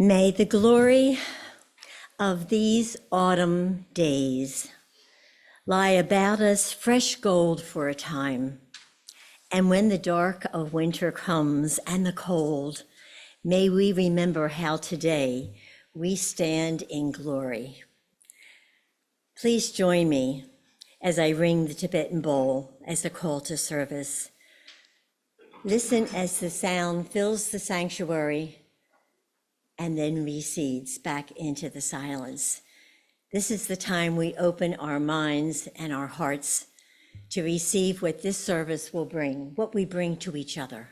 May the glory of these autumn days lie about us fresh gold for a time. And when the dark of winter comes and the cold, may we remember how today we stand in glory. Please join me as I ring the Tibetan bowl as a call to service. Listen as the sound fills the sanctuary and then recedes back into the silence. This is the time we open our minds and our hearts to receive what this service will bring, what we bring to each other.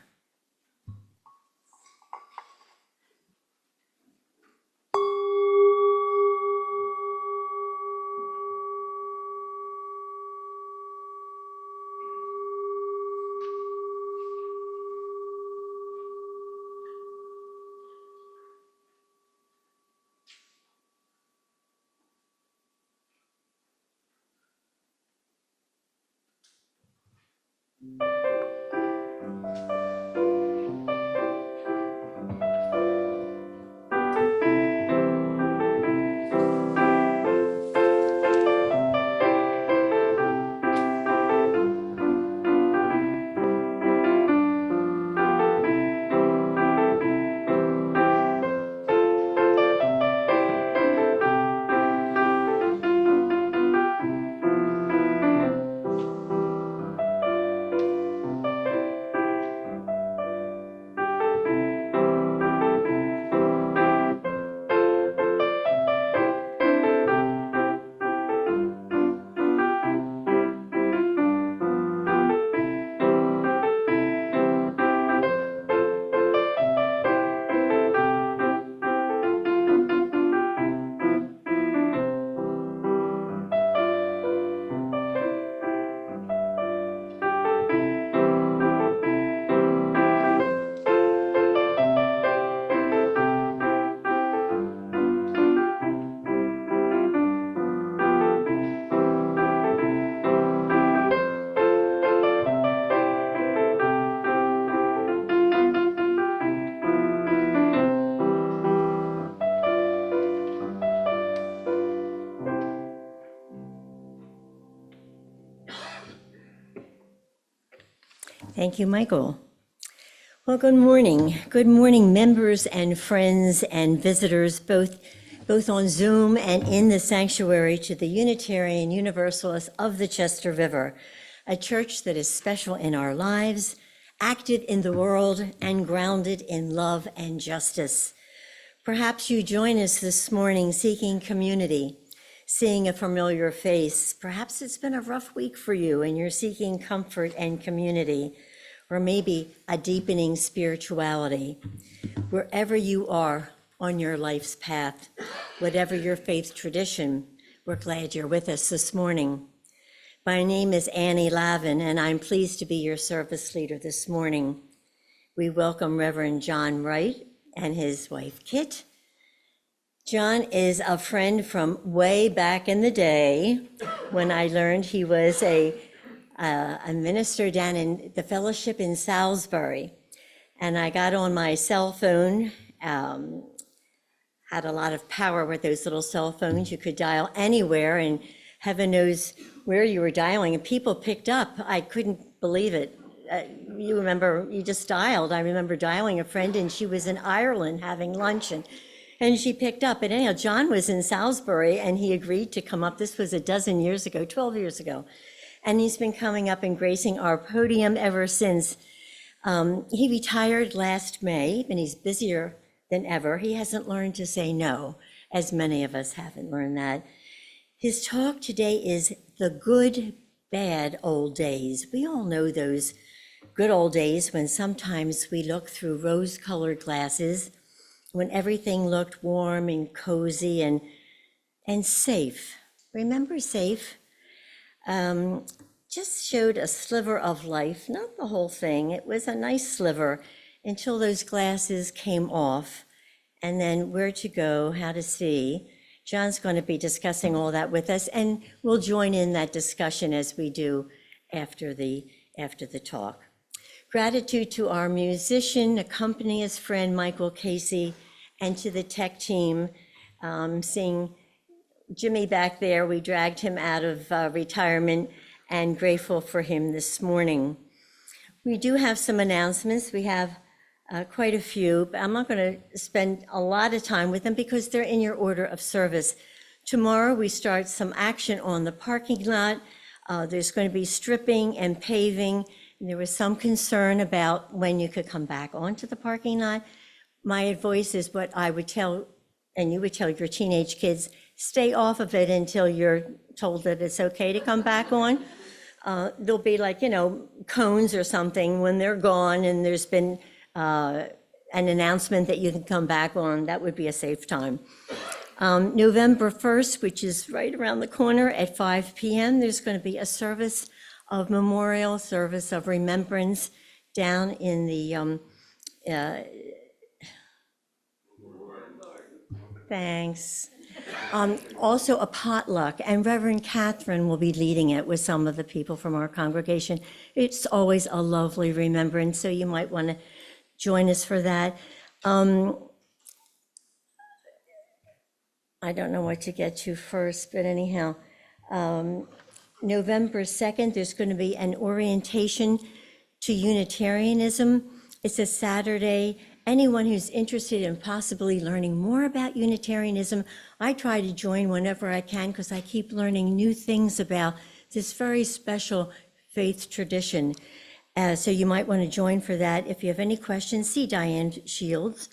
Thank you, Michael. Well, good morning. Good morning, members and friends and visitors, both on Zoom and in the sanctuary, to the Unitarian Universalists of the Chester River, a church that is special in our lives, active in the world, and grounded in love and justice. Perhaps you join us this morning seeking community, seeing a familiar face. Perhaps it's been a rough week for you and you're seeking comfort and community, or maybe a deepening spirituality. Wherever you are on your life's path, whatever your faith tradition, we're glad you're with us this morning. My name is Annie Lavin, and I'm pleased to be your service leader this morning. We welcome Reverend John Wright and his wife, Kit. John is a friend from way back in the day when I learned he was a minister down in the fellowship in Salisbury. And I got on my cell phone, had a lot of power with those little cell phones. You could dial anywhere and heaven knows where you were dialing, and people picked up. I couldn't believe it. You remember, you just dialed. I remember dialing a friend and she was in Ireland having lunch and she picked up. But anyhow, John was in Salisbury and he agreed to come up. This was 12 years ago. And he's been coming up and gracing our podium ever since. He retired last May, and he's busier than ever. He hasn't learned to say no, as many of us haven't learned that. His talk today is the good, bad old days. We all know those good old days when sometimes we look through rose-colored glasses, when everything looked warm and cozy and safe. Remember safe? Just showed a sliver of life, not the whole thing. It was a nice sliver until those glasses came off, and then where to go, how to see. John's going to be discussing all that with us, and we'll join in that discussion as we do after the talk. Gratitude to our musician, accompanist friend, Michael Casey, and to the tech team. Seeing Jimmy back there, we dragged him out of retirement, and grateful for him this morning. We do have some announcements. We have quite a few, but I'm not going to spend a lot of time with them because they're in your order of service. Tomorrow, we start some action on the parking lot. There's going to be stripping and paving. There was some concern about when you could come back onto the parking lot. My advice is what I would tell, and you would tell your teenage kids, stay off of it until you're told that it's okay to come back on. There'll be like, cones or something when they're gone and there's been an announcement that you can come back on. That would be a safe time. November 1st, which is right around the corner at 5 p.m., there's going to be a service of memorial, service of remembrance down in the, thanks. Also a potluck, and Reverend Catherine will be leading it with some of the people from our congregation. It's always a lovely remembrance, so you might want to join us for that. I don't know what to get to first, but anyhow, November 2nd, there's going to be an orientation to Unitarianism. It's a Saturday. Anyone who's interested in possibly learning more about Unitarianism, I try to join whenever I can because I keep learning new things about this very special faith tradition. So you might want to join for that. If you have any questions, see Diane Shields.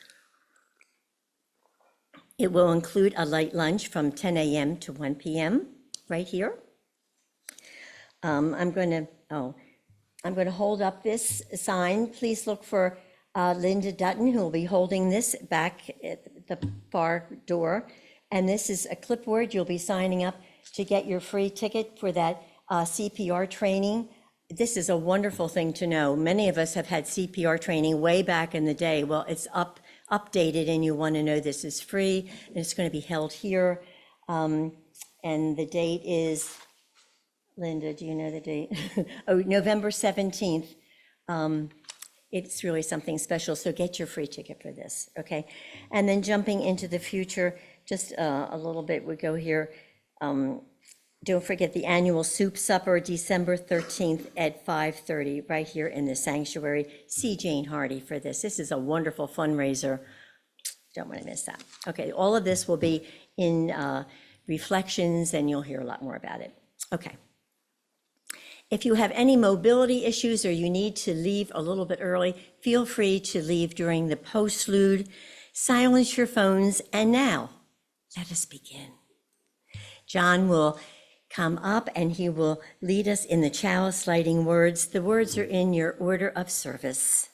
It will include a light lunch from 10 a.m. to 1 p.m. right here. I'm going to hold up this sign. Please look for Linda Dutton, who will be holding this back at the far door. And this is a clipboard. You'll be signing up to get your free ticket for that CPR training. This is a wonderful thing to know. Many of us have had CPR training way back in the day. Well, it's updated, and you want to know this is free, and it's going to be held here. And the date is, Linda, do you know the date? November 17th. It's really something special, so get your free ticket for this, okay? And then jumping into the future, just a little bit, we go here. Don't forget the annual soup supper, December 13th at 5:30, right here in the sanctuary. See Jane Hardy for this. This is a wonderful fundraiser. Don't want to miss that. Okay, all of this will be in reflections, and you'll hear a lot more about it. Okay. If you have any mobility issues or you need to leave a little bit early, feel free to leave during the postlude. Silence your phones, and now, let us begin. John will come up and he will lead us in the chalice lighting words. The words are in your order of service.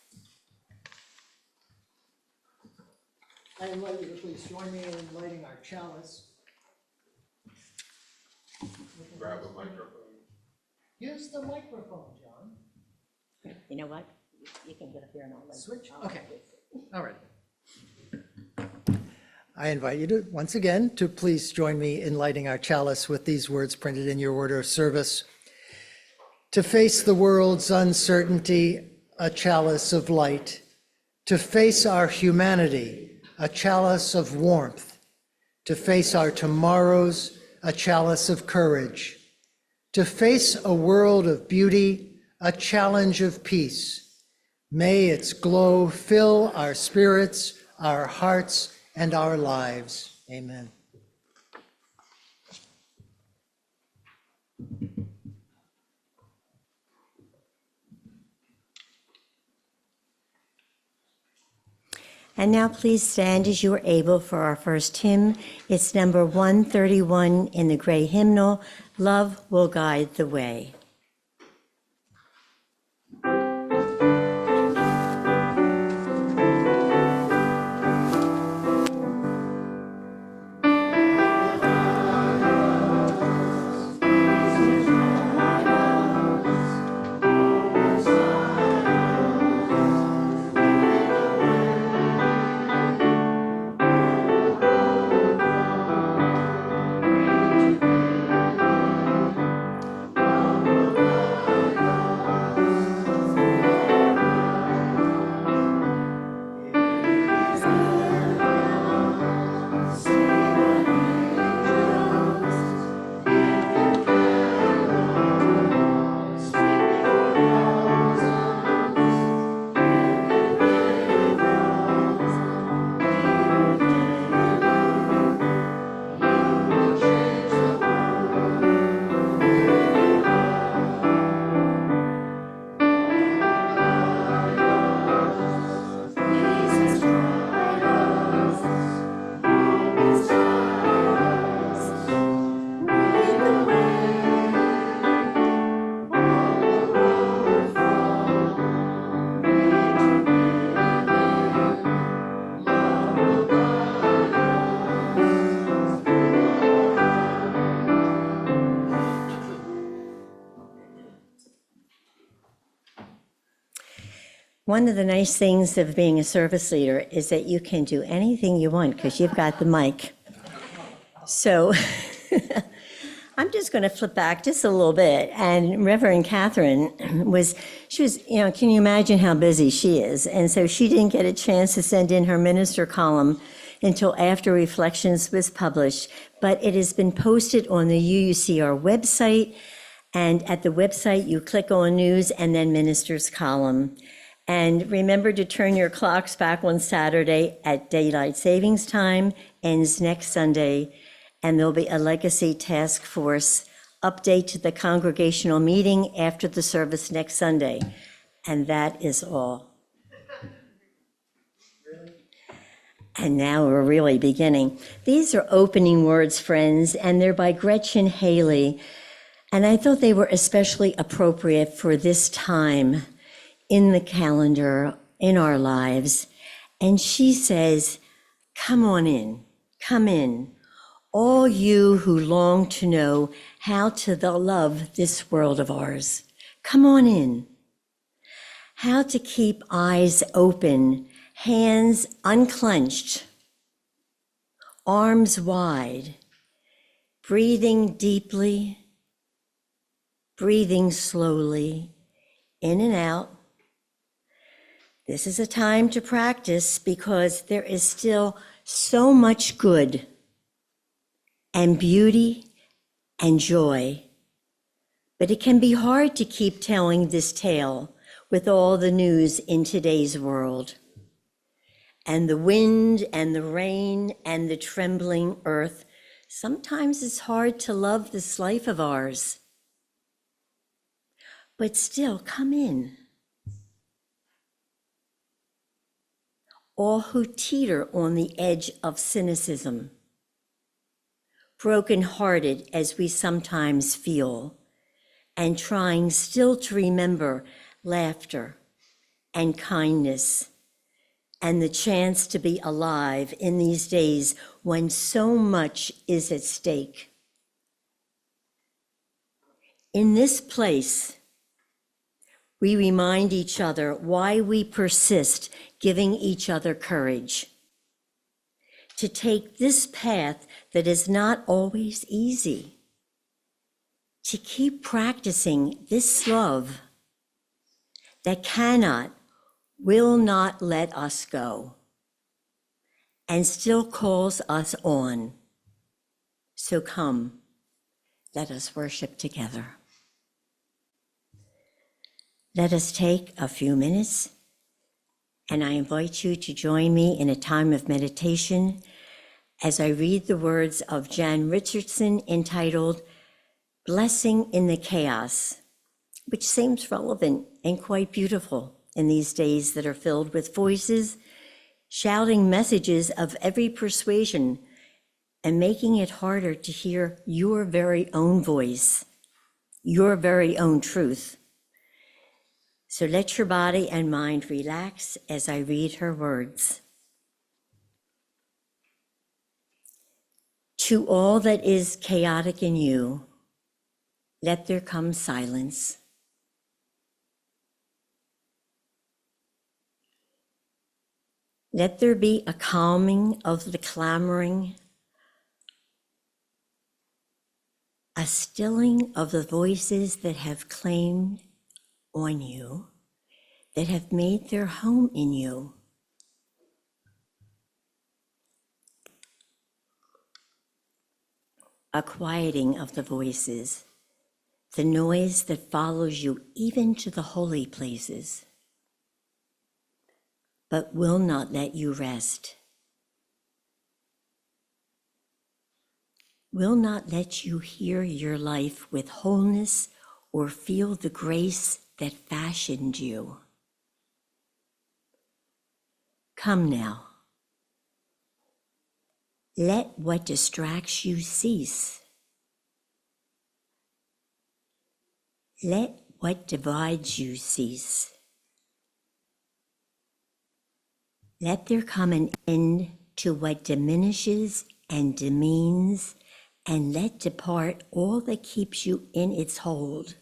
I invite you to please join me in lighting our chalice. Grab a microphone. Use the microphone, John. You know what? You can get up here and I'll switch. Okay. All right. I invite you to, once again, to please join me in lighting our chalice with these words printed in your order of service. To face the world's uncertainty, a chalice of light. To face our humanity, a chalice of warmth. To face our tomorrows, a chalice of courage. To face a world of beauty, a challenge of peace. May its glow fill our spirits, our hearts, and our lives. Amen. And now please stand as you are able for our first hymn. It's number 131 in the gray hymnal, Love Will Guide the Way. One of the nice things of being a service leader is that you can do anything you want because you've got the mic. So I'm just going to flip back just a little bit. And Reverend Catherine she was, can you imagine how busy she is? And so she didn't get a chance to send in her minister column until after Reflections was published. But it has been posted on the UUCR website. And at the website, you click on News and then Ministers column. And remember to turn your clocks back on Saturday at daylight savings time, ends next Sunday. And there'll be a legacy task force update to the congregational meeting after the service next Sunday. And that is all. And now we're really beginning. These are opening words, friends, and they're by Gretchen Haley. And I thought they were especially appropriate for this time in the calendar, in our lives. And she says, come on in, come in. All you who long to know how to love this world of ours, come on in. How to keep eyes open, hands unclenched, arms wide, breathing deeply, breathing slowly, in and out. This is a time to practice because there is still so much good and beauty and joy. But it can be hard to keep telling this tale with all the news in today's world. And the wind and the rain and the trembling earth. Sometimes it's hard to love this life of ours. But still, come in. All who teeter on the edge of cynicism, broken-hearted as we sometimes feel, and trying still to remember laughter and kindness and the chance to be alive in these days when so much is at stake. In this place, we remind each other why we persist, giving each other courage to take this path that is not always easy, to keep practicing this love that cannot, will not let us go, and still calls us on. So come, let us worship together. Let us take a few minutes, and I invite you to join me in a time of meditation as I read the words of Jan Richardson entitled, Blessing in the Chaos, which seems relevant and quite beautiful in these days that are filled with voices, shouting messages of every persuasion and making it harder to hear your very own voice, your very own truth. So let your body and mind relax as I read her words. To all that is chaotic in you, let there come silence. Let there be a calming of the clamoring, a stilling of the voices that have claimed on you, that have made their home in you. A quieting of the voices, the noise that follows you even to the holy places, but will not let you rest, will not let you hear your life with wholeness or feel the grace that fashioned you. Come now. Let what distracts you cease. Let what divides you cease. Let there come an end to what diminishes and demeans, and let depart all that keeps you in its hold.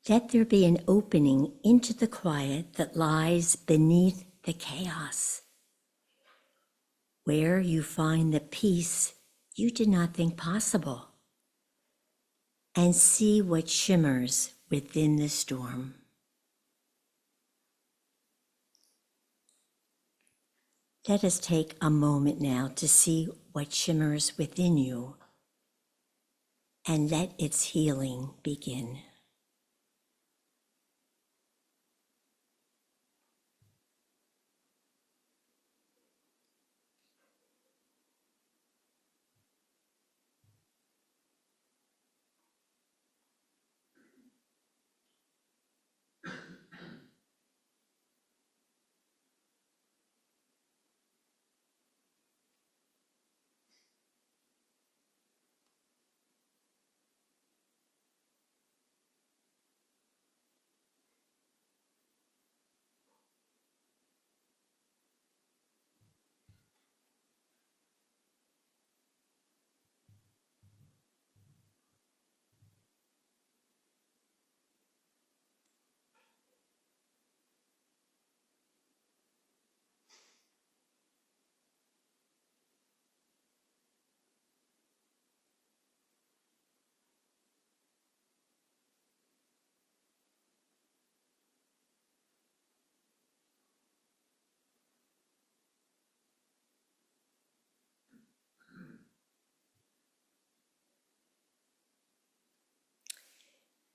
Let there be an opening into the quiet that lies beneath the chaos, where you find the peace you did not think possible, and see what shimmers within the storm. Let us take a moment now to see what shimmers within you and let its healing begin.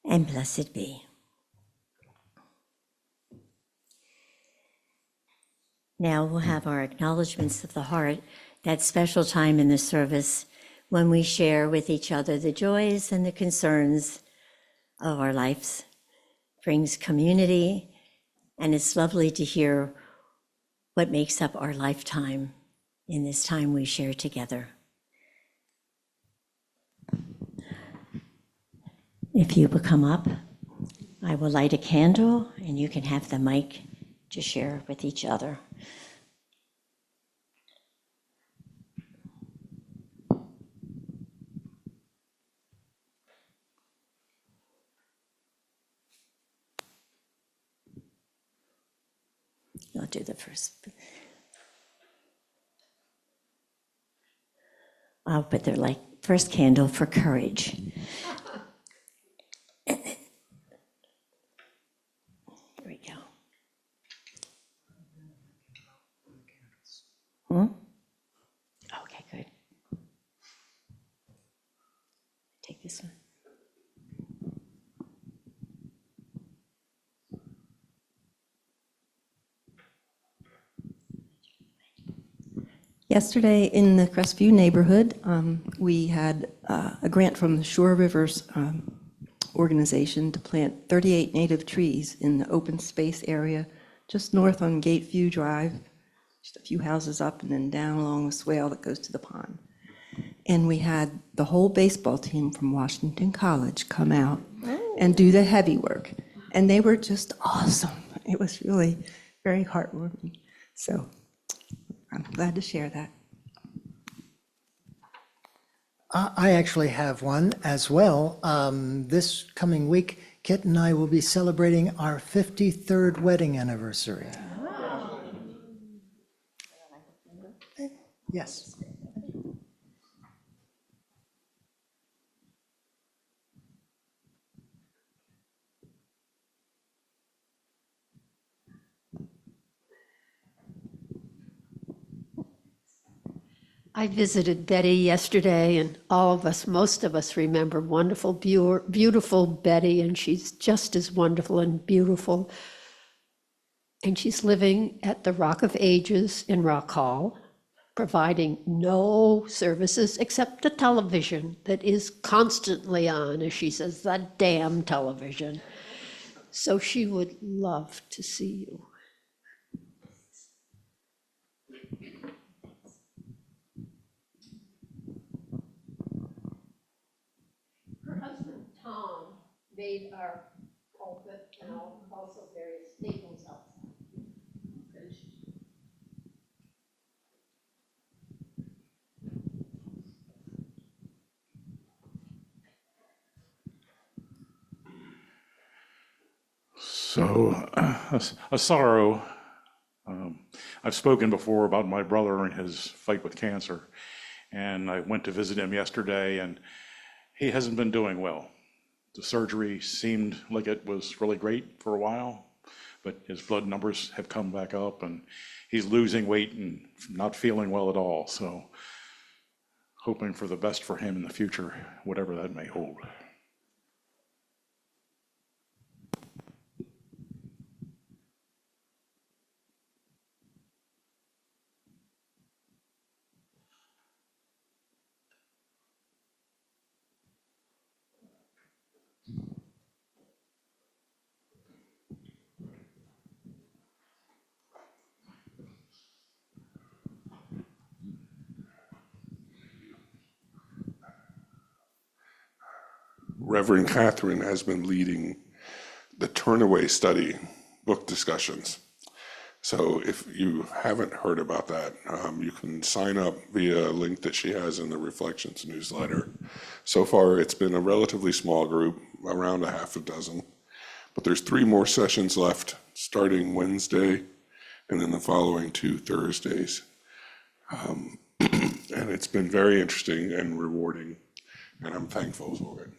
And blessed be. Now we'll have our acknowledgments of the heart, that special time in the service when we share with each other the joys and the concerns of our lives. Brings community, and it's lovely to hear what makes up our lifetime in this time we share together. If you will come up, I will light a candle and you can have the mic to share with each other. I'll do the first. I'll put their first candle for courage. Here we go. Okay, good. Take this one. Yesterday in the Crestview neighborhood, we had a grant from the Shore Rivers organization to plant 38 native trees in the open space area just north on Gateview Drive, just a few houses up and then down along the swale that goes to the pond. And we had the whole baseball team from Washington College come out and do the heavy work. And they were just awesome. It was really very heartwarming. So I'm glad to share that. I actually have one as well. This coming week, Kit and I will be celebrating our 53rd wedding anniversary. Yes. I visited Betty yesterday, and most of us remember wonderful, beautiful Betty, and she's just as wonderful and beautiful. And she's living at the Rock of Ages in Rock Hall, providing no services except the television that is constantly on, as she says, that damn television. So she would love to see you. Her husband, Tom, made our pulpit and also various staples outside. So, a sorrow. I've spoken before about my brother and his fight with cancer, and I went to visit him yesterday, and he hasn't been doing well. The surgery seemed like it was really great for a while, but his blood numbers have come back up, and he's losing weight and not feeling well at all. So, hoping for the best for him in the future, whatever that may hold. Reverend Catherine has been leading the Turnaway Study book discussions. So if you haven't heard about that, you can sign up via a link that she has in the Reflections newsletter. So far, it's been a relatively small group, around a half a dozen, but there's 3 more sessions left, starting Wednesday and then the following 2 Thursdays. And it's been very interesting and rewarding, and I'm thankful for it.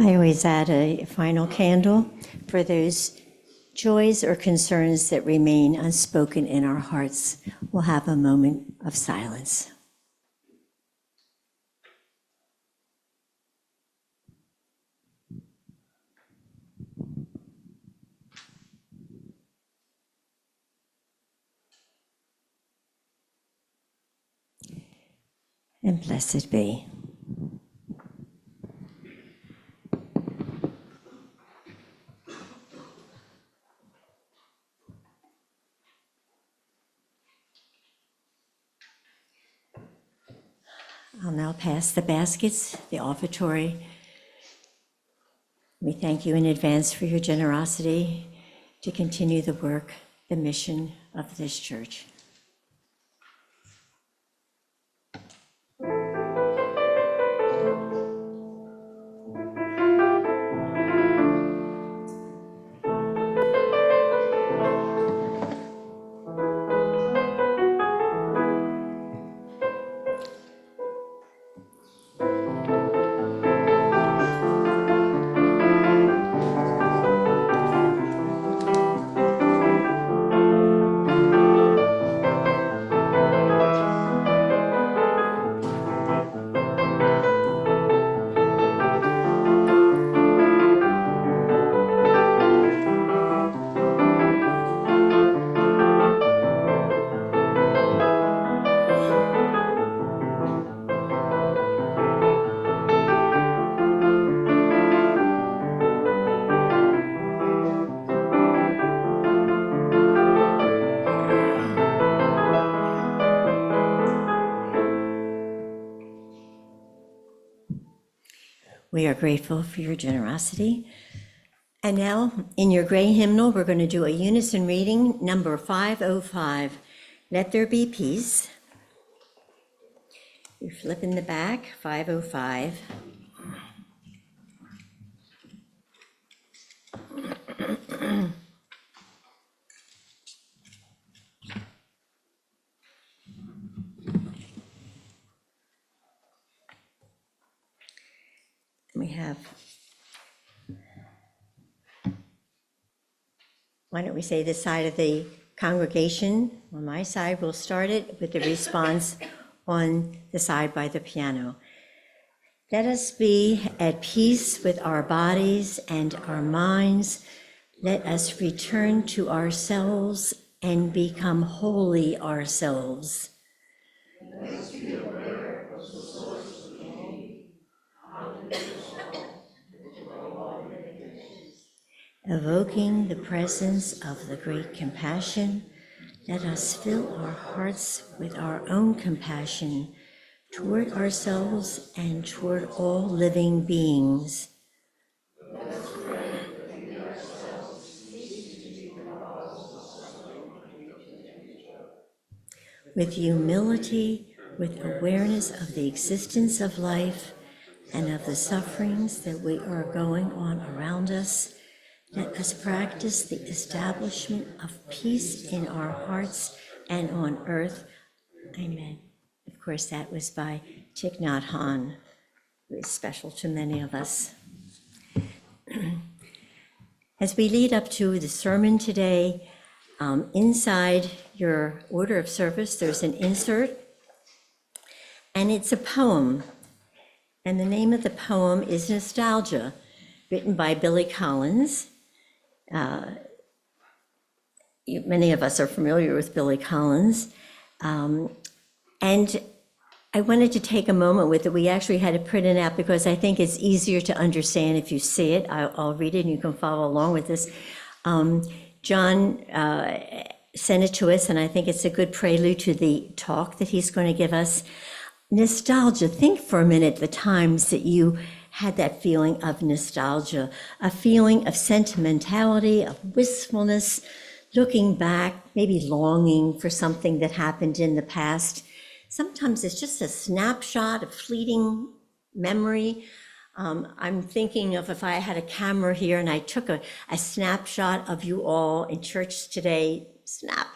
I always add a final candle for those joys or concerns that remain unspoken in our hearts. We'll have a moment of silence. And blessed be. I'll now pass the baskets, the offertory. We thank you in advance for your generosity to continue the work, the mission of this church. We are grateful for your generosity. And now, in your gray hymnal, we're going to do a unison reading, number 505, Let There Be Peace. You flip in the back, 505. We have, why don't we say this side of the congregation? On my side, we'll start it with the response on the side by the piano. Let us be at peace with our bodies and our minds. Let us return to ourselves and become wholly ourselves. Let us be aware of the source of pain, evoking the presence of the great compassion. Let us fill our hearts with our own compassion toward ourselves and toward all living beings. with humility, with awareness of the existence of life and of the sufferings that we are going on around us. Let us practice the establishment of peace in our hearts and on earth. Amen. Of course, that was by Thich Nhat Hanh, who is special to many of us. As we lead up to the sermon today, inside your order of service, there's an insert, and it's a poem. And the name of the poem is Nostalgia, written by Billy Collins. Many of us are familiar with Billy Collins. And I wanted to take a moment with it. We actually had to print it out because I think it's easier to understand if you see it. I'll read it and you can follow along with this. John sent it to us, and I think it's a good prelude to the talk that he's going to give us. Nostalgia. Think for a minute the times that you had that feeling of nostalgia, a feeling of sentimentality, of wistfulness, looking back, maybe longing for something that happened in the past. Sometimes it's just a snapshot, a fleeting memory. I'm thinking of if I had a camera here and I took a snapshot of you all in church today, snap,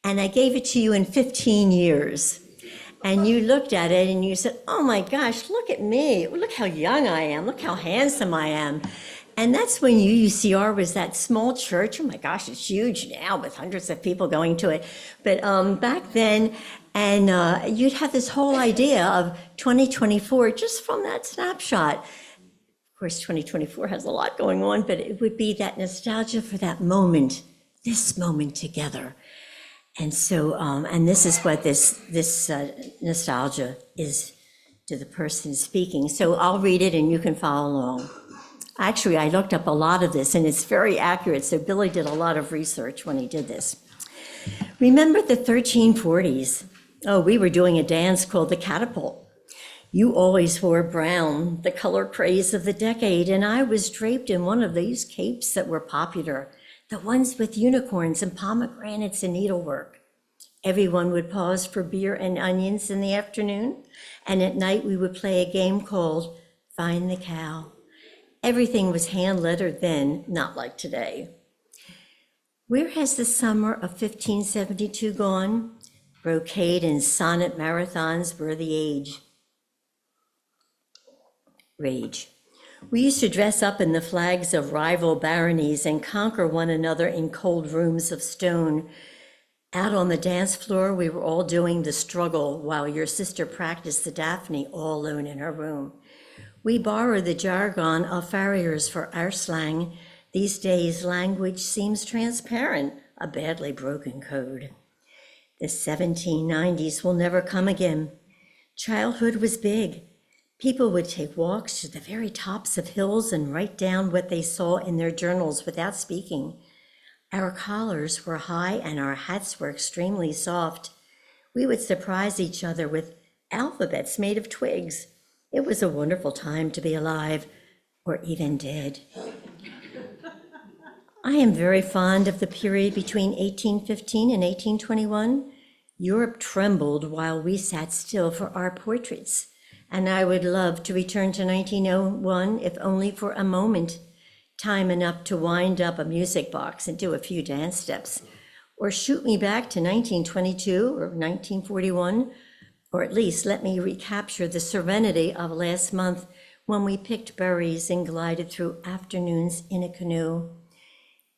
and I gave it to you in 15 years. And you looked at it and you said, oh my gosh, look at me. Look how young I am. Look how handsome I am. And that's when UUCR was that small church. Oh my gosh, it's huge now with hundreds of people going to it. But back then, and you'd have this whole idea of 2024 just from that snapshot. Of course, 2024 has a lot going on, but it would be that nostalgia for that moment, this moment together. And so, and this is what this nostalgia is to the person speaking. So I'll read it and you can follow along. Actually, I looked up a lot of this and it's very accurate. So Billy did a lot of research when he did this. Remember the 1340s? Oh, we were doing a dance called the catapult. You always wore brown, the color craze of the decade, and I was draped in one of these capes that were popular, the ones with unicorns and pomegranates and needlework. Everyone would pause for beer and onions in the afternoon, and at night we would play a game called Find the Cow. Everything was hand-lettered then, not like today. Where has the summer of 1572 gone? Brocade and sonnet marathons were the rage. We used to dress up in the flags of rival baronies and conquer one another in cold rooms of stone. Out on the dance floor, we were all doing the struggle while your sister practiced the Daphne all alone in her room. We borrowed the jargon of farriers for our slang. These days, language seems transparent, a badly broken code. The 1790s will never come again. Childhood was big. People would take walks to the very tops of hills and write down what they saw in their journals without speaking. Our collars were high and our hats were extremely soft. We would surprise each other with alphabets made of twigs. It was a wonderful time to be alive, or even dead. I am very fond of the period between 1815 and 1821. Europe trembled while we sat still for our portraits, and I would love to return to 1901, if only for a moment, time enough to wind up a music box and do a few dance steps, or shoot me back to 1922 or 1941, or at least let me recapture the serenity of last month when we picked berries and glided through afternoons in a canoe.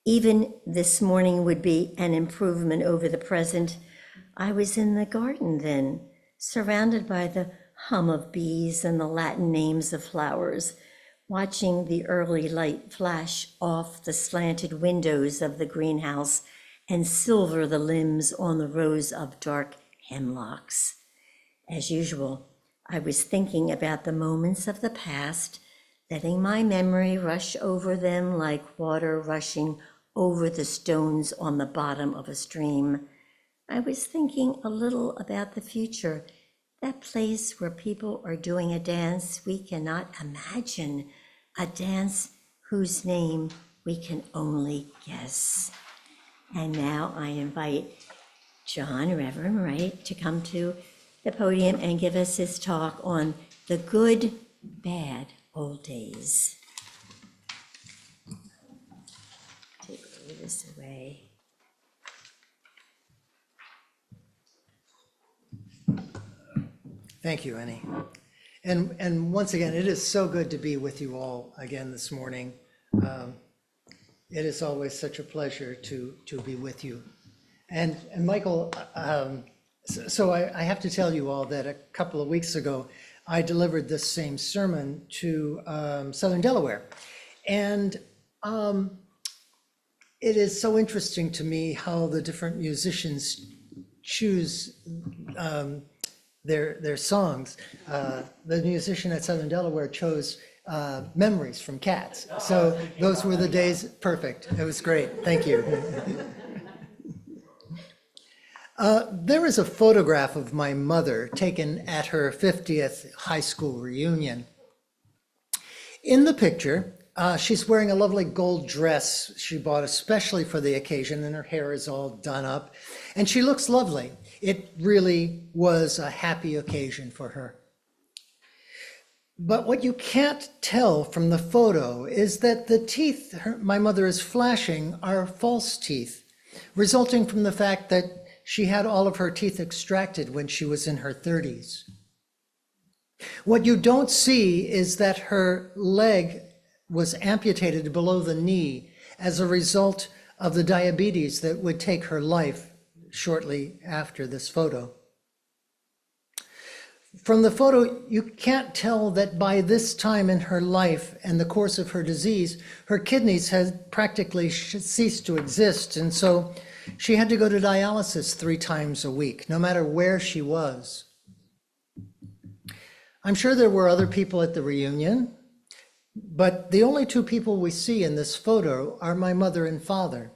Even this morning would be an improvement over the present. I was in the garden then, surrounded by the hum of bees and the Latin names of flowers, watching the early light flash off the slanted windows of the greenhouse and silver the limbs on the rows of dark hemlocks. As usual, I was thinking about the moments of the past, letting my memory rush over them like water rushing over the stones on the bottom of a stream. I was thinking a little about the future, that place where people are doing a dance we cannot imagine, a dance whose name we can only guess. And now I invite John, Reverend Wright, to come to the podium and give us his talk on the good, bad old days. Take all this away. Thank you, Annie. And once again, it is so good to be with you all again this morning. It is always such a pleasure to be with you. And Michael, so I have to tell you all that a couple of weeks ago, I delivered this same sermon to Southern Delaware. And it is so interesting to me how the different musicians choose their songs. The musician at Southern Delaware chose Memories from Cats. So those were the days, perfect. It was great. Thank you. There is a photograph of my mother taken at her 50th high school reunion. In the picture, she's wearing a lovely gold dress she bought especially for the occasion, and her hair is all done up, and she looks lovely. It really was a happy occasion for her. But what you can't tell from the photo is that the teeth my mother is flashing are false teeth, resulting from the fact that she had all of her teeth extracted when she was in her 30s. What you don't see is that her leg was amputated below the knee as a result of the diabetes that would take her life shortly after this photo. From the photo, you can't tell that by this time in her life and the course of her disease, her kidneys had practically ceased to exist, and so she had to go to dialysis 3 times a week, no matter where she was. I'm sure there were other people at the reunion, but the only 2 people we see in this photo are my mother and father.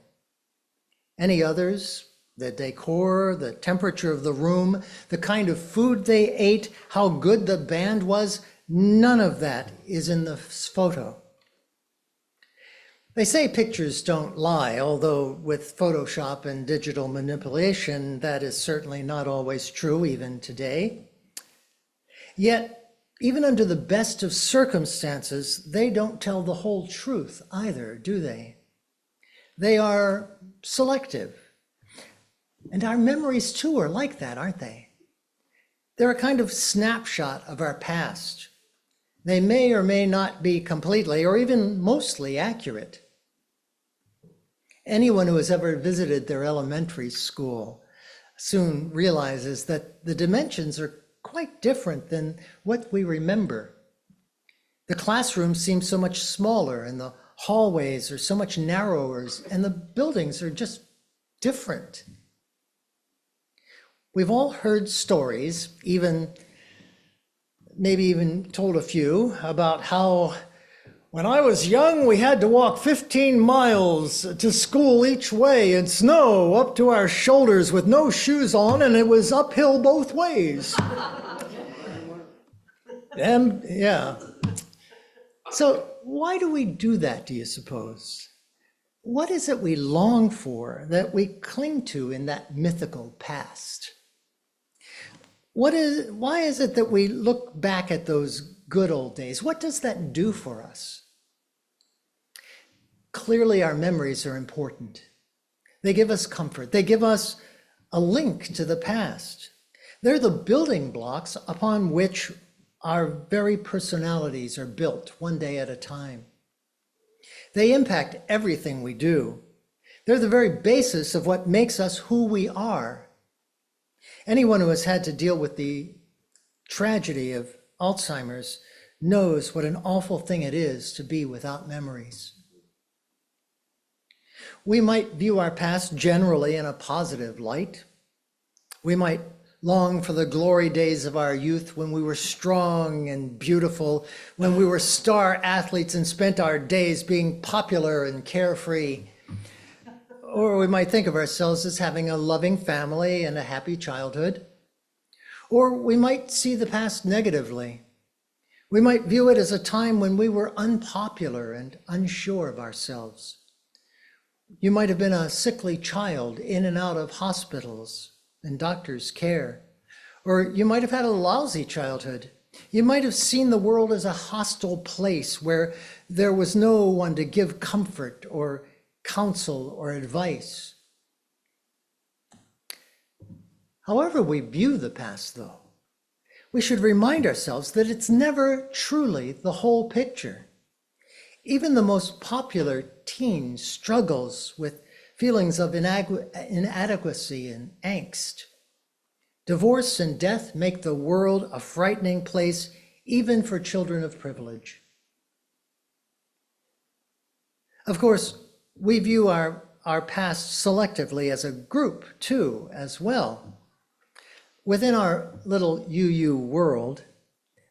Any others? The decor, the temperature of the room, the kind of food they ate, how good the band was, none of that is in the photo. They say pictures don't lie, although with Photoshop and digital manipulation, that is certainly not always true even today. Yet, even under the best of circumstances, they don't tell the whole truth either, do they? They are selective. And our memories too are like that, aren't they? They're a kind of snapshot of our past. They may or may not be completely or even mostly accurate. Anyone who has ever visited their elementary school soon realizes that the dimensions are quite different than what we remember. The classrooms seem so much smaller, and the hallways are so much narrower, and the buildings are just different. We've all heard stories, maybe even told a few, about how when I was young, we had to walk 15 miles to school each way in snow up to our shoulders with no shoes on, and it was uphill both ways. And yeah. So why do we do that, do you suppose? What is it we long for, that we cling to in that mythical past? Why is it that we look back at those good old days? What does that do for us? Clearly, our memories are important. They give us comfort. They give us a link to the past. They're the building blocks upon which our very personalities are built one day at a time. They impact everything we do. They're the very basis of what makes us who we are. Anyone who has had to deal with the tragedy of Alzheimer's knows what an awful thing it is to be without memories. We might view our past generally in a positive light. We might long for the glory days of our youth when we were strong and beautiful, when we were star athletes and spent our days being popular and carefree. Or we might think of ourselves as having a loving family and a happy childhood. Or we might see the past negatively. We might view it as a time when we were unpopular and unsure of ourselves. You might have been a sickly child in and out of hospitals, and doctor's care. Or you might have had a lousy childhood. You might have seen the world as a hostile place where there was no one to give comfort or counsel or advice. However we view the past, though, we should remind ourselves that it's never truly the whole picture. Even the most popular teen struggles with feelings of inadequacy and angst. Divorce and death make the world a frightening place, even for children of privilege. Of course, we view our past selectively as a group, too, as well. Within our little UU world,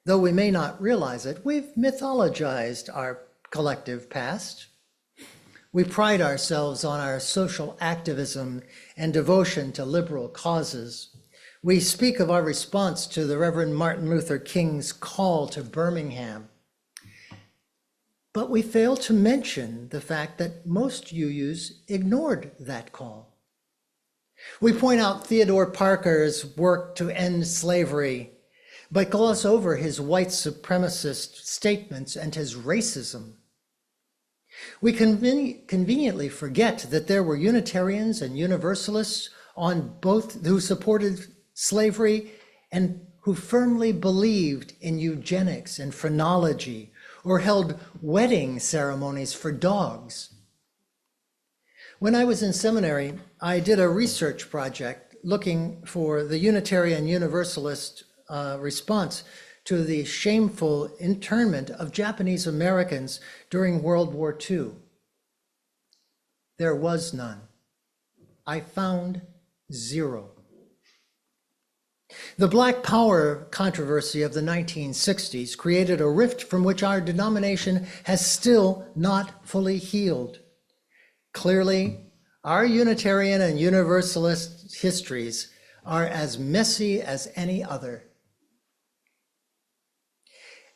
though we may not realize it, we've mythologized our collective past. We pride ourselves on our social activism and devotion to liberal causes. We speak of our response to the Reverend Martin Luther King's call to Birmingham. But we fail to mention the fact that most UUs ignored that call. We point out Theodore Parker's work to end slavery, but gloss over his white supremacist statements and his racism. We conveniently forget that there were Unitarians and Universalists on both who supported slavery and who firmly believed in eugenics and phrenology or held wedding ceremonies for dogs. When I was in seminary, I did a research project looking for the Unitarian Universalist response to the shameful internment of Japanese Americans during World War II. There was none. I found zero. The Black Power controversy of the 1960s created a rift from which our denomination has still not fully healed. Clearly, our Unitarian and Universalist histories are as messy as any other.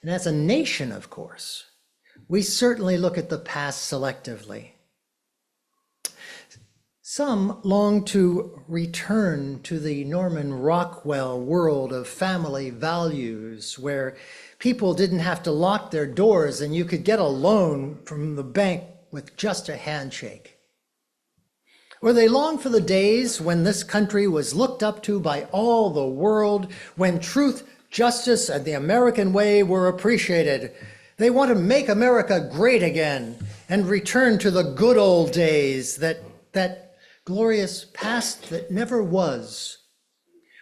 And as a nation, of course, we certainly look at the past selectively. Some long to return to the Norman Rockwell world of family values, where people didn't have to lock their doors and you could get a loan from the bank with just a handshake. Or they long for the days when this country was looked up to by all the world, when truth, justice, and the American way were appreciated. They want to make America great again and return to the good old days, that glorious past that never was,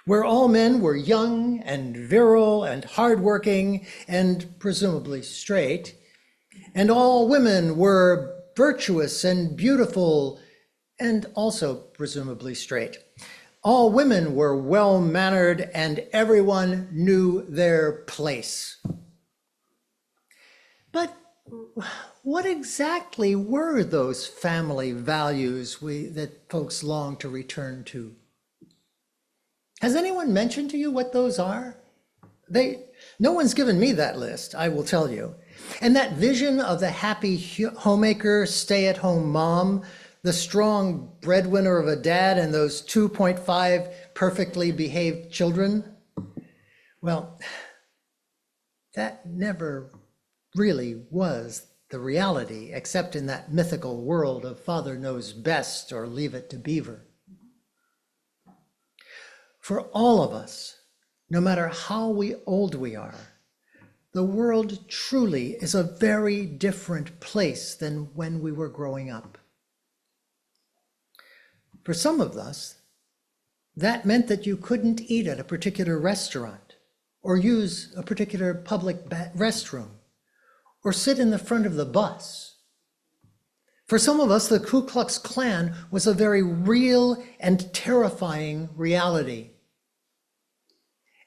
where all men were young and virile and hardworking and presumably straight, and all women were virtuous and beautiful and also presumably straight. All women were well-mannered and everyone knew their place. But what exactly were those family values that folks long to return to? Has anyone mentioned to you what those are? No one's given me that list, I will tell you. And that vision of the happy homemaker, stay-at-home mom, the strong breadwinner of a dad, and those 2.5 perfectly behaved children, well, that never really was the reality, except in that mythical world of Father Knows Best or Leave It to Beaver. For all of us, no matter how old we are, the world truly is a very different place than when we were growing up. For some of us, that meant that you couldn't eat at a particular restaurant or use a particular public restroom or sit in the front of the bus. For some of us, the Ku Klux Klan was a very real and terrifying reality.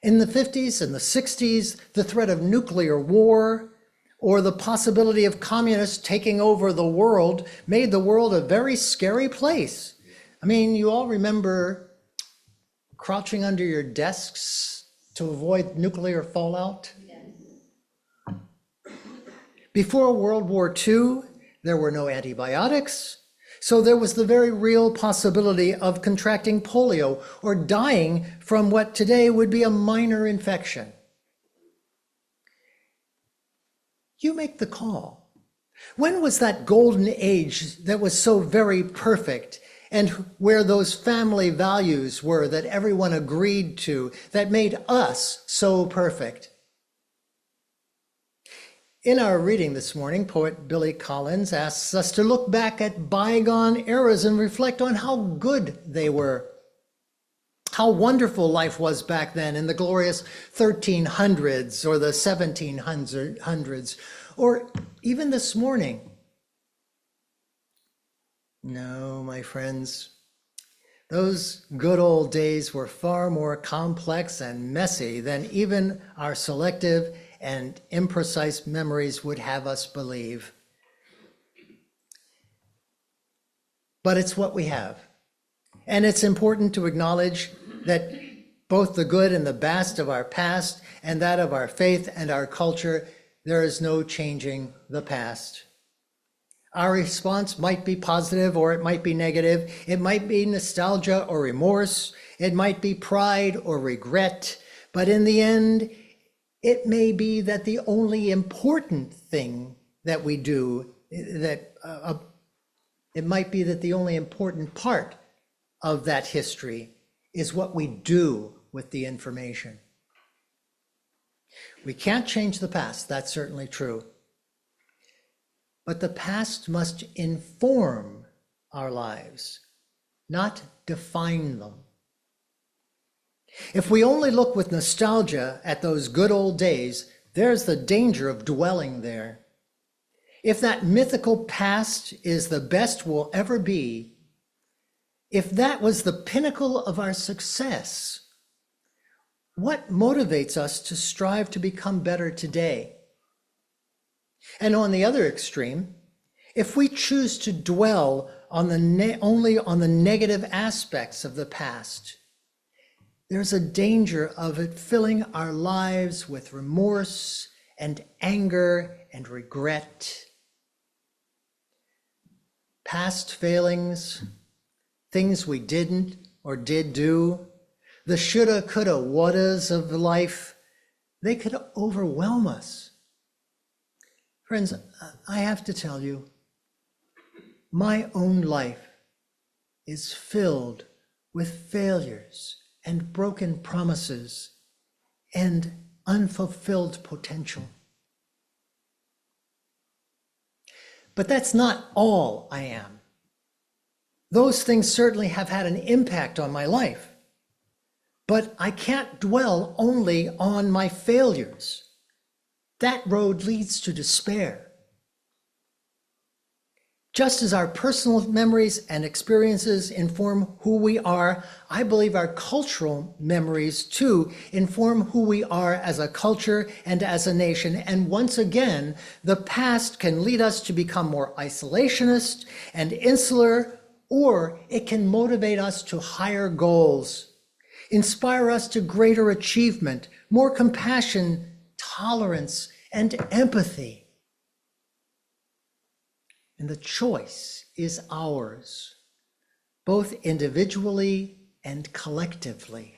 In the 50s and the 60s, the threat of nuclear war or the possibility of communists taking over the world made the world a very scary place. I mean, you all remember crouching under your desks to avoid nuclear fallout? Before World War II, there were no antibiotics, So there was the very real possibility of contracting polio or dying from what today would be a minor infection. You make the call. When was that golden age that was so very perfect and where those family values were that everyone agreed to, that made us so perfect? In our reading this morning, poet Billy Collins asks us to look back at bygone eras and reflect on how good they were, how wonderful life was back then in the glorious 1300s or the 1700s, or even this morning. No, my friends, those good old days were far more complex and messy than even our selective and imprecise memories would have us believe. But it's what we have. And it's important to acknowledge that both the good and the best of our past and that of our faith and our culture, there is no changing the past. Our response might be positive or it might be negative. It might be nostalgia or remorse. It might be pride or regret. But in the end, it may be that the only important thing that we do, it might be that the only important part of that history is what we do with the information. We can't change the past, that's certainly true. But the past must inform our lives, not define them. If we only look with nostalgia at those good old days, there's the danger of dwelling there. If that mythical past is the best we'll ever be, if that was the pinnacle of our success, what motivates us to strive to become better today? And on the other extreme, if we choose to dwell on only on the negative aspects of the past, there's a danger of it filling our lives with remorse and anger and regret. Past failings, things we didn't or did do, the shoulda, coulda, wouldas of life, they could overwhelm us. Friends, I have to tell you, my own life is filled with failures and broken promises and unfulfilled potential. But that's not all I am. Those things certainly have had an impact on my life, but I can't dwell only on my failures. That road leads to despair. Just as our personal memories and experiences inform who we are, I believe our cultural memories too inform who we are as a culture and as a nation. And once again, the past can lead us to become more isolationist and insular, or it can motivate us to higher goals, inspire us to greater achievement, more compassion, tolerance, and empathy. And the choice is ours, both individually and collectively.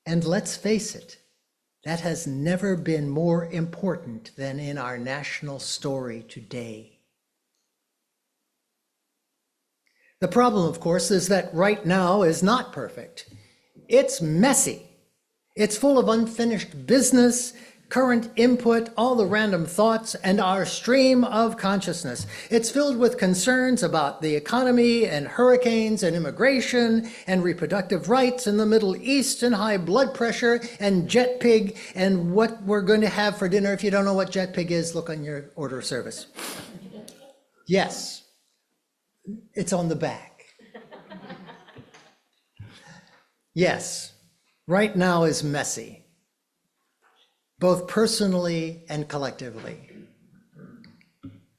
And let's face it, that has never been more important than in our national story today. The problem, of course, is that right now is not perfect. It's messy. It's full of unfinished business, current input, all the random thoughts, and our stream of consciousness. It's filled with concerns about the economy and hurricanes and immigration and reproductive rights in the Middle East and high blood pressure and jet pig and what we're going to have for dinner. If you don't know what jet pig is, look on your order of service. Yes, it's on the back. Yes, right now is messy, both personally and collectively.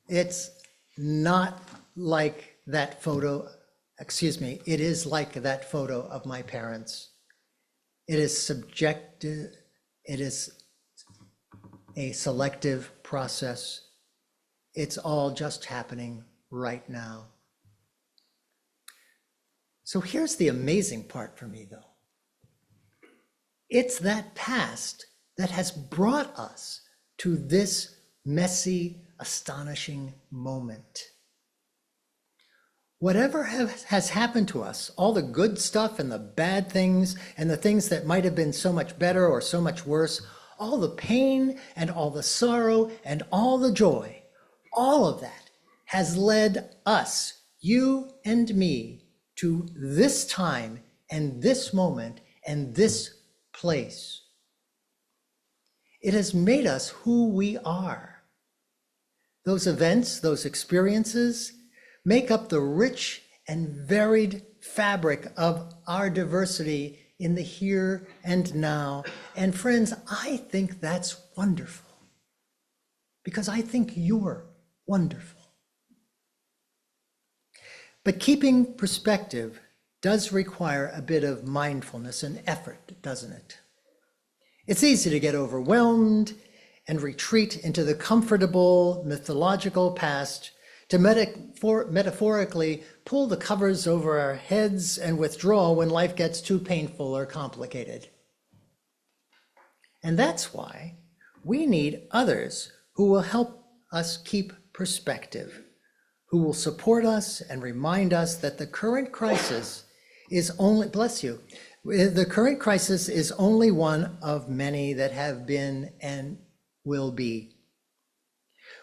It's not like that photo, it is like that photo of my parents. It is subjective, it is a selective process. It's all just happening right now. So here's the amazing part for me, though. It's that past that has brought us to this messy, astonishing moment. Whatever has happened to us, all the good stuff and the bad things and the things that might have been so much better or so much worse, all the pain and all the sorrow and all the joy, all of that has led us, you and me, to this time and this moment and this place. It has made us who we are. Those events, those experiences, make up the rich and varied fabric of our diversity in the here and now. And friends, I think that's wonderful, because I think you're wonderful. But keeping perspective does require a bit of mindfulness and effort, doesn't it? It's easy to get overwhelmed and retreat into the comfortable mythological past, to metaphorically pull the covers over our heads and withdraw when life gets too painful or complicated. And that's why we need others who will help us keep perspective, who will support us and remind us that the current crisis is only, bless you, the current crisis is only one of many that have been and will be.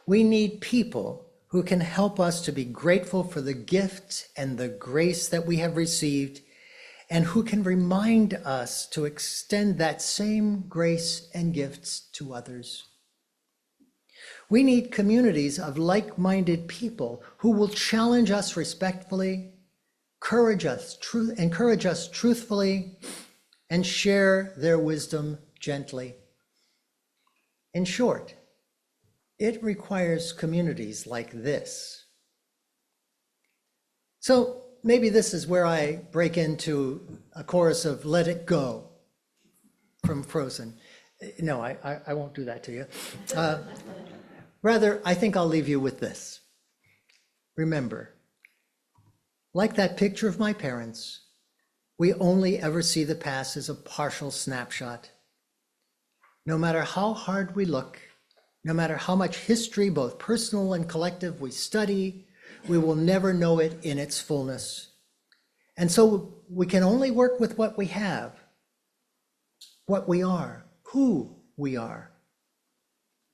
We need people who can help us to be grateful for the gift and the grace that we have received, and who can remind us to extend that same grace and gifts to others. We need communities of like-minded people who will challenge us respectfully, encourage us truthfully, and share their wisdom gently. In short, it requires communities like this. So maybe this is where I break into a chorus of Let It Go from Frozen. No, I won't do that to you. Rather, I think I'll leave you with this. Remember, like that picture of my parents, we only ever see the past as a partial snapshot. No matter how hard we look, no matter how much history, both personal and collective, we study, we will never know it in its fullness. And so we can only work with what we have, what we are, who we are.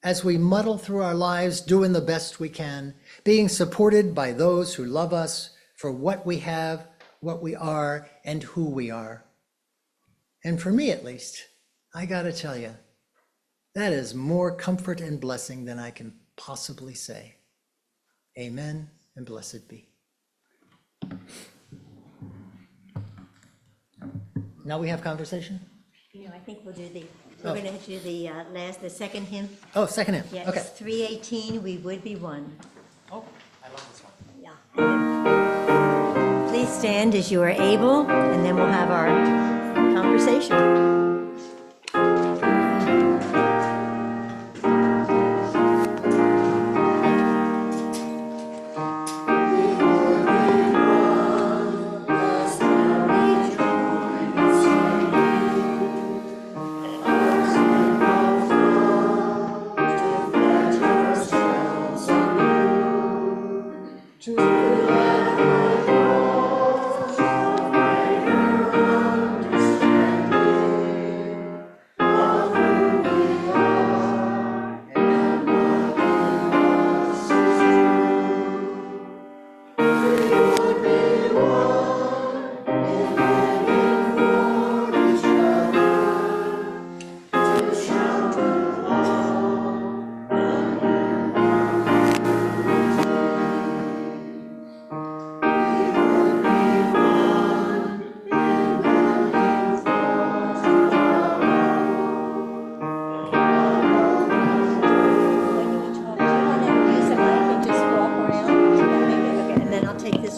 As we muddle through our lives, doing the best we can, being supported by those who love us for what we have, what we are, and who we are. And for me, at least, I gotta tell you, that is more comfort and blessing than I can possibly say. Amen and blessed be. Now we have conversation? I think we're going to do the second hymn. Oh, second hymn. Yes, Okay. 318, We Would Be One. Oh, I love this one. Yeah. Please stand as you are able, and then we'll have our conversation.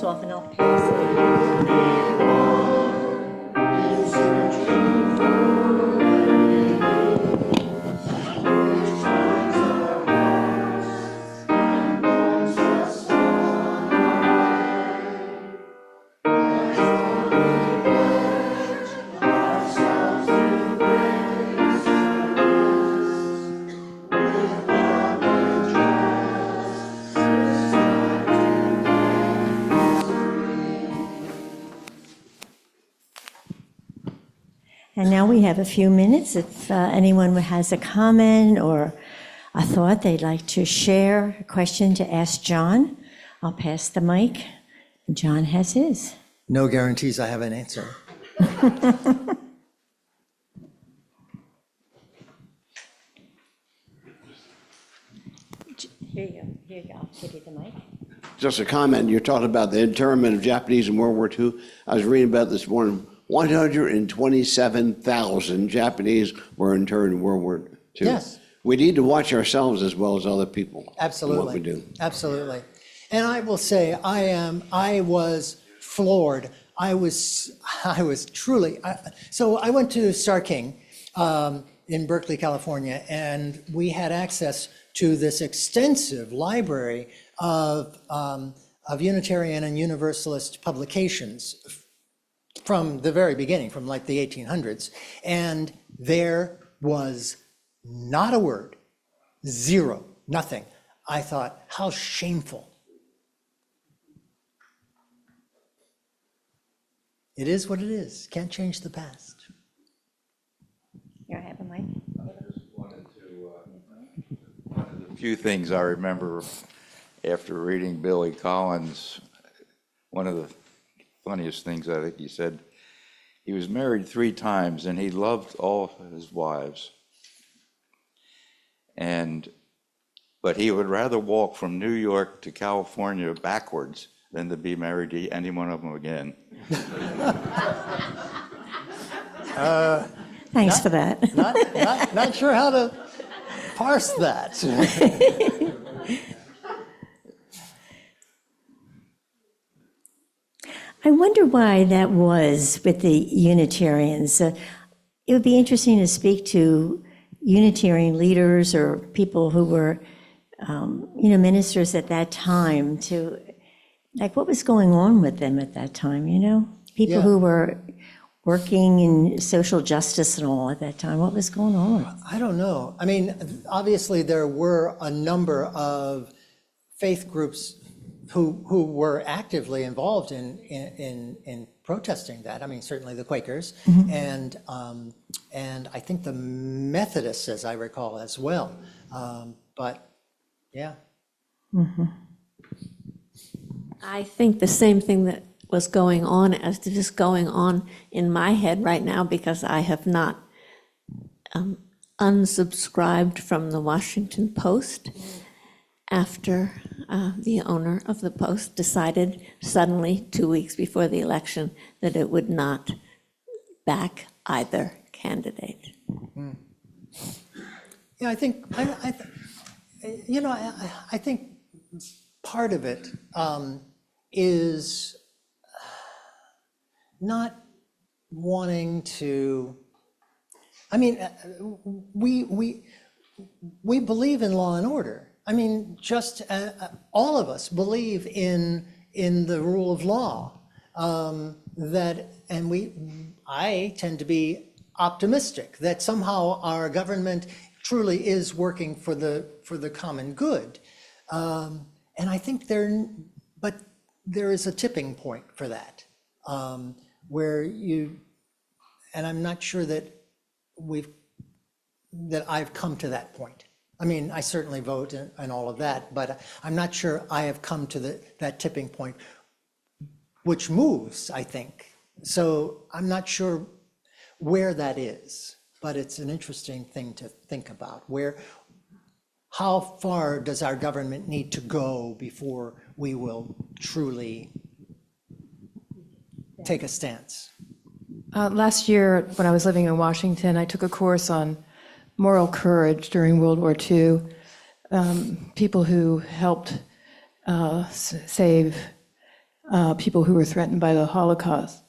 Off and I'll pass it. And now we have a few minutes. If anyone has a comment or a thought they'd like to share, a question to ask John, I'll pass the mic. John has his. No guarantees I have an answer. Here you go. Here you go. I'll give you the mic. Just a comment, you're talking about the internment of Japanese in World War II. I was reading about this morning, 127,000 Japanese were interned in World War II. Yes. We need to watch ourselves as well as other people. in Absolutely. What we do. Absolutely. And I will say, I was floored. I was truly, so I went to Starr King in Berkeley, California, and we had access to this extensive library of Unitarian and Universalist publications from the very beginning, from like the 1800s. And there was not a word, zero, nothing. I thought, how shameful. It is what it is. Can't change the past. Here, I have a mic. One of the few things I remember after reading Billy Collins, one of the funniest things I think he said, he was married 3 times and he loved all his wives. But he would rather walk from New York to California backwards than to be married to any one of them again. Thanks for that. Not sure how to parse that. I wonder why that was with the Unitarians. It would be interesting to speak to Unitarian leaders or people who were, ministers at that time to, like, what was going on with them at that time, People Yeah. who were working in social justice and all at that time. What was going on? I don't know. I mean, obviously there were a number of faith groups who were actively involved in protesting that. I mean, certainly the Quakers and I think the Methodists, as I recall, as well. But yeah. I think the same thing that was going on as it is going on in my head right now, because I have not unsubscribed from the Washington Post after the owner of the Post decided suddenly 2 weeks before the election that it would not back either candidate. Yeah, I think, I think part of it is not wanting to, I mean, we believe in law and order. I mean, just all of us believe in the rule of law. I tend to be optimistic that somehow our government truly is working for the common good. And I think there is a tipping point for that, where and I'm not sure that I've come to that point. I mean, I certainly vote and all of that, but I'm not sure I have come to that tipping point, which moves, I think. So I'm not sure where that is, but it's an interesting thing to think about. How far does our government need to go before we will truly take a stance? Last year, when I was living in Washington, I took a course on moral courage during World War II. People who helped save people who were threatened by the Holocaust.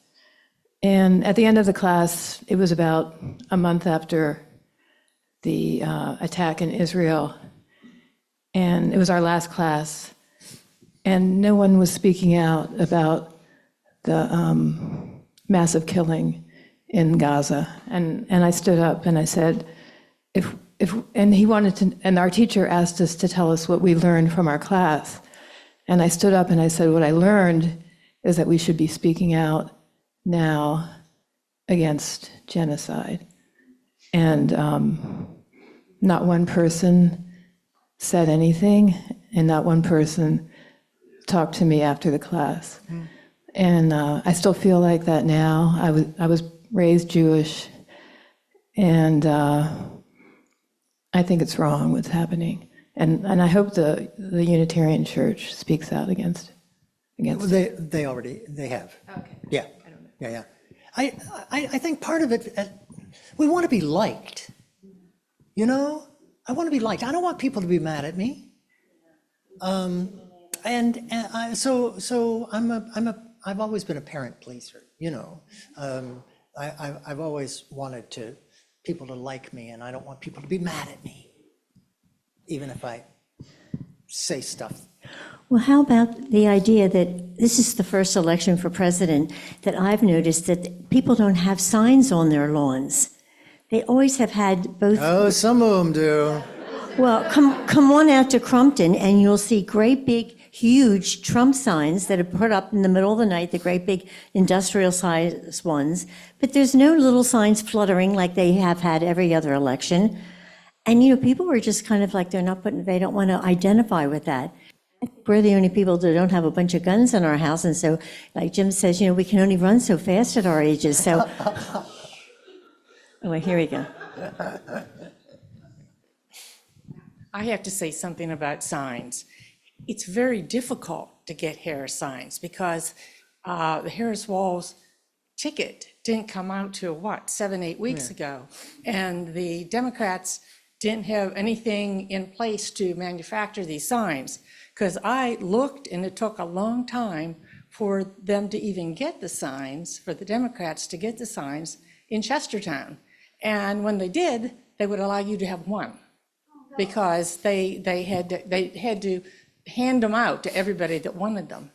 And at the end of the class, it was about a month after the attack in Israel, and it was our last class, and no one was speaking out about the massive killing in Gaza. And I stood up and I said, and our teacher asked us to tell us what we learned from our class. And I stood up and I said, what I learned is that we should be speaking out now against genocide. And not one person said anything, and not one person talked to me after the class. And I still feel like that now. I was raised Jewish, and I think it's wrong what's happening. And I hope the Unitarian Church speaks out against it. They have. Okay. Yeah. Yeah. I think part of it, we want to be liked. You know, I want to be liked. I don't want people to be mad at me. So I've always been a parent pleaser. You know, I've always wanted people to like me, and I don't want people to be mad at me, even if I say stuff. Well, how about the idea that this is the first election for president that I've noticed that people don't have signs on their lawns. They always have had both. Oh, some of them do. Well, come on out to Crumpton and you'll see great big, huge Trump signs that are put up in the middle of the night, the great big industrial size ones. But there's no little signs fluttering like they have had every other election. And, you know, people are just kind of like, they don't want to identify with that. We're the only people that don't have a bunch of guns in our house. And so, like Jim says, you know, we can only run so fast at our ages. So, oh, here we go. I have to say something about signs. It's very difficult to get Harris signs because the Harris Walls ticket didn't come out till 7-8 weeks ago. And the Democrats didn't have anything in place to manufacture these signs. Because I looked and it took a long time for them to even get the signs, for the Democrats to get the signs in Chestertown. And when they did, they would allow you to have one because they had to hand them out to everybody that wanted them.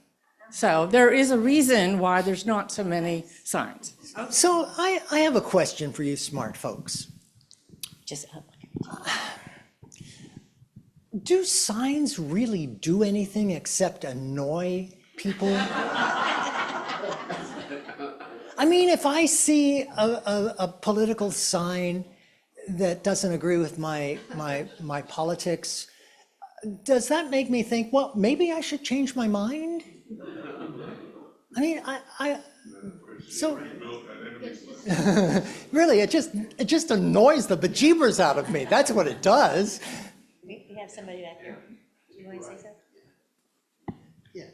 So there is a reason why there's not so many signs. So I have a question for you smart folks. Do signs really do anything except annoy people? I mean, if I see a political sign that doesn't agree with my politics, does that make me think, well, maybe I should change my mind? I mean, so really, it just annoys the bejeebers out of me. That's what it does. We have somebody back here. Do you want to say something? Yeah.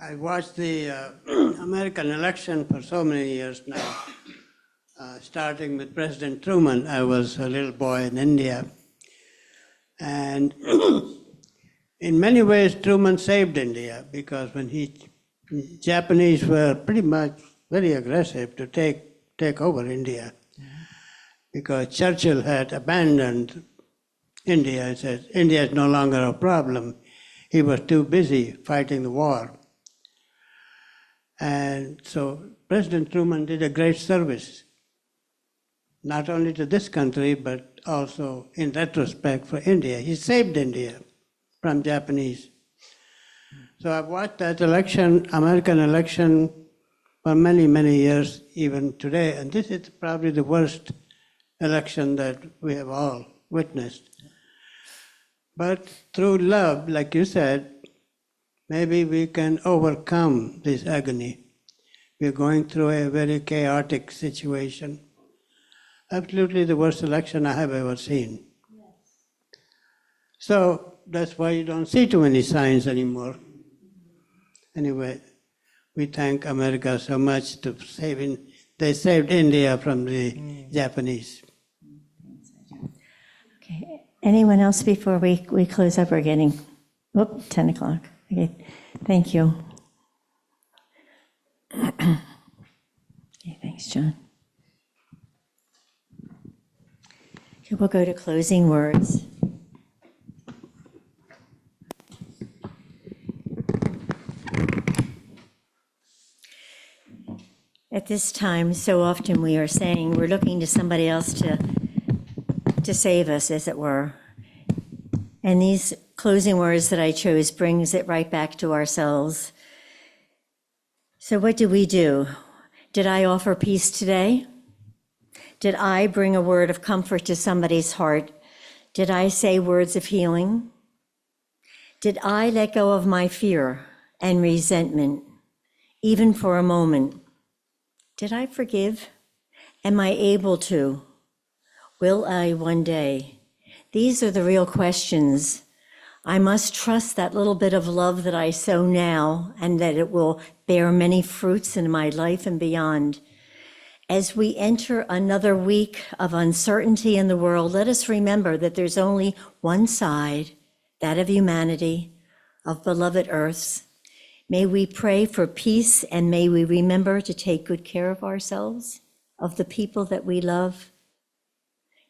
I watched the American election for so many years now, starting with President Truman. I was a little boy in India. And in many ways, Truman saved India because when Japanese were pretty much very aggressive to take over India, because Churchill had abandoned India. He said, India is no longer a problem. He was too busy fighting the war. And so President Truman did a great service, not only to this country, but also in retrospect for India. He saved India from Japanese. So I've watched that election, American election, for many, many years, even today. And this is probably the worst election that we have all witnessed. But through love, like you said, maybe we can overcome this agony. We're going through a very chaotic situation. Absolutely the worst election I have ever seen. Yes. So that's why you don't see too many signs anymore. Anyway, we thank America so much to they saved India from the Japanese. Okay. Anyone else before we close up? We're getting, 10 o'clock. Okay, thank you. Okay, thanks, John. Okay, we'll go to closing words. At this time, so often we are saying we're looking to somebody else to save us, as it were. And these closing words that I chose brings it right back to ourselves. So what do? Did I offer peace today? Did I bring a word of comfort to somebody's heart? Did I say words of healing? Did I let go of my fear and resentment, even for a moment? Did I forgive? Am I able to? Will I one day? These are the real questions. I must trust that little bit of love that I sow now and that it will bear many fruits in my life and beyond. As we enter another week of uncertainty in the world, let us remember that there's only one side, that of humanity, of beloved Earths. May we pray for peace and may we remember to take good care of ourselves, of the people that we love.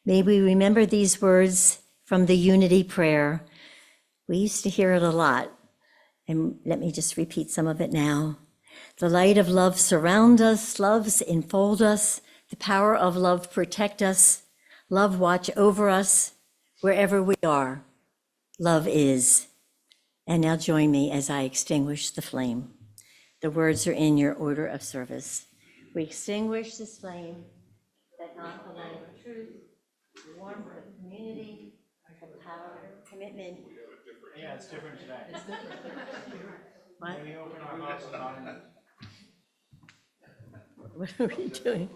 May we remember these words from the Unity Prayer. We used to hear it a lot, and let me just repeat some of it now. The light of love surround us, loves enfold us, the power of love protect us, love watch over us, wherever we are, love is. And now join me as I extinguish the flame. The words are in your order of service. We extinguish this flame, that not the light of truth, the warmth of community, the power of commitment. Yeah, it's different today. It's different. What? We open our hearts and minds. What are we doing?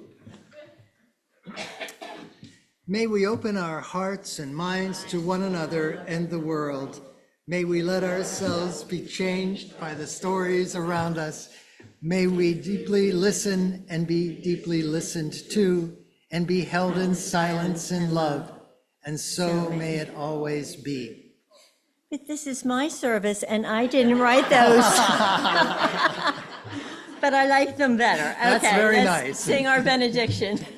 May we open our hearts and minds to one another and the world. May we let ourselves be changed by the stories around us. May we deeply listen and be deeply listened to and be held in silence and love. And so may it always be. But this is my service and I didn't write those. But I like them better. That's Okay, very let's nice. sing our benediction. Thank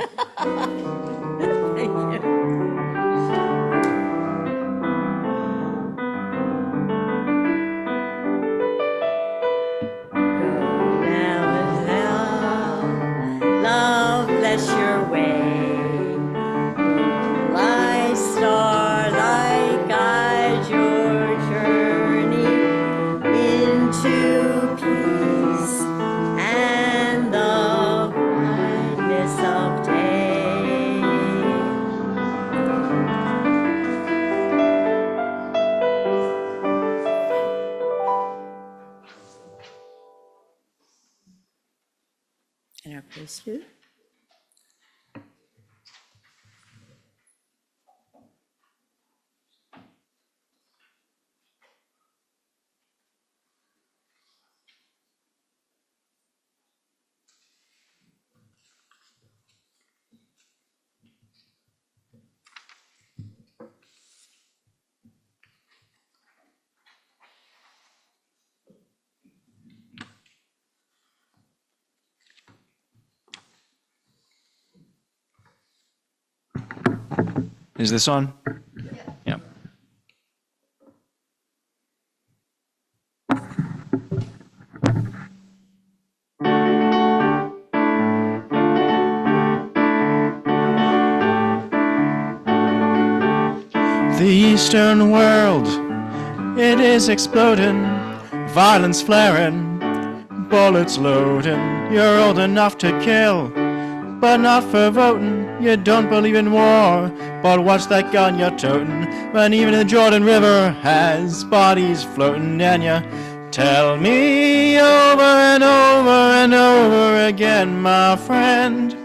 you. Love, bless your way. Moonlight starlight, guide your journey into peace and the brightness of day. And our postlude. Is this on? Yeah. The Eastern world, it is exploding, violence flaring, bullets loading. You're old enough to kill, but not for voting. You don't believe in war, but what's that gun you're toting? When even the Jordan River has bodies floating, and you tell me over and over and over again, my friend,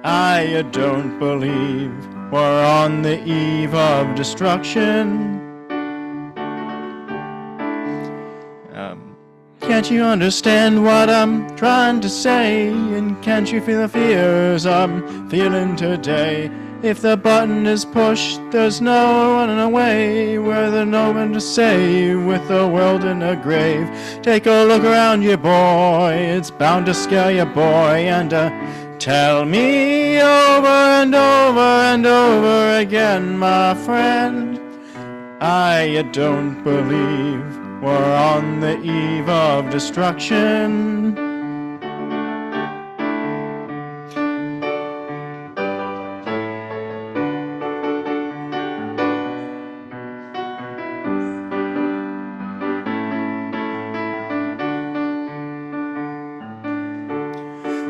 I don't believe we're on the eve of destruction. Can't you understand what I'm trying to say? And can't you feel the fears I'm feeling today? If the button is pushed, there's no running away. We're the no one to save with the world in a grave. Take a look around you, boy. It's bound to scare you, boy. And tell me over and over and over again, my friend, I don't believe we're on the eve of destruction.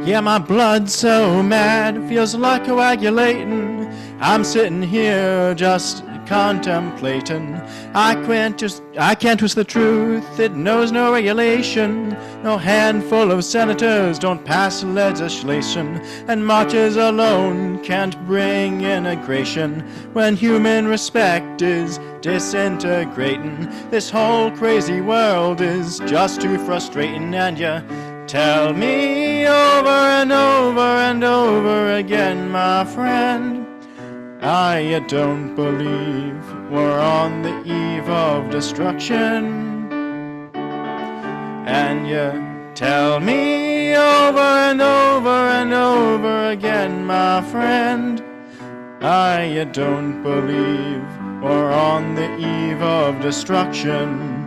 Yeah, my blood's so mad, feels like coagulating. I'm sitting here just contemplating. I can't twist the truth, it knows no regulation. No handful of senators don't pass legislation, and marches alone can't bring integration. When human respect is disintegrating, this whole crazy world is just too frustrating. And you tell me over and over and over again, my friend, I don't believe we're on the eve of destruction. And you tell me over and over and over again, my friend, I don't believe we're on the eve of destruction.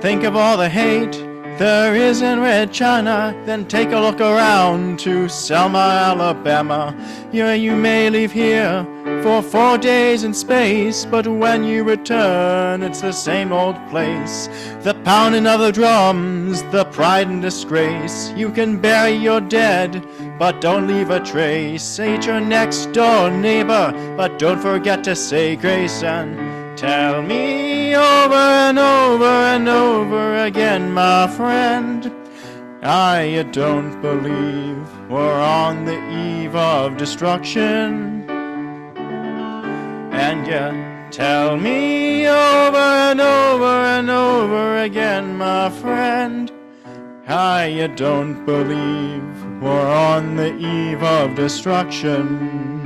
Think of all the hate there is in Red China, then take a look around to Selma, Alabama. Yeah, you may leave here for 4 days in space, but when you return, it's the same old place. The pounding of the drums, the pride and disgrace. You can bury your dead, but don't leave a trace. Hate your next door neighbor, but don't forget to say grace. And tell me over and over and over again, my friend, I don't believe we're on the eve of destruction. And you tell me over and over and over again, my friend, I don't believe we're on the eve of destruction.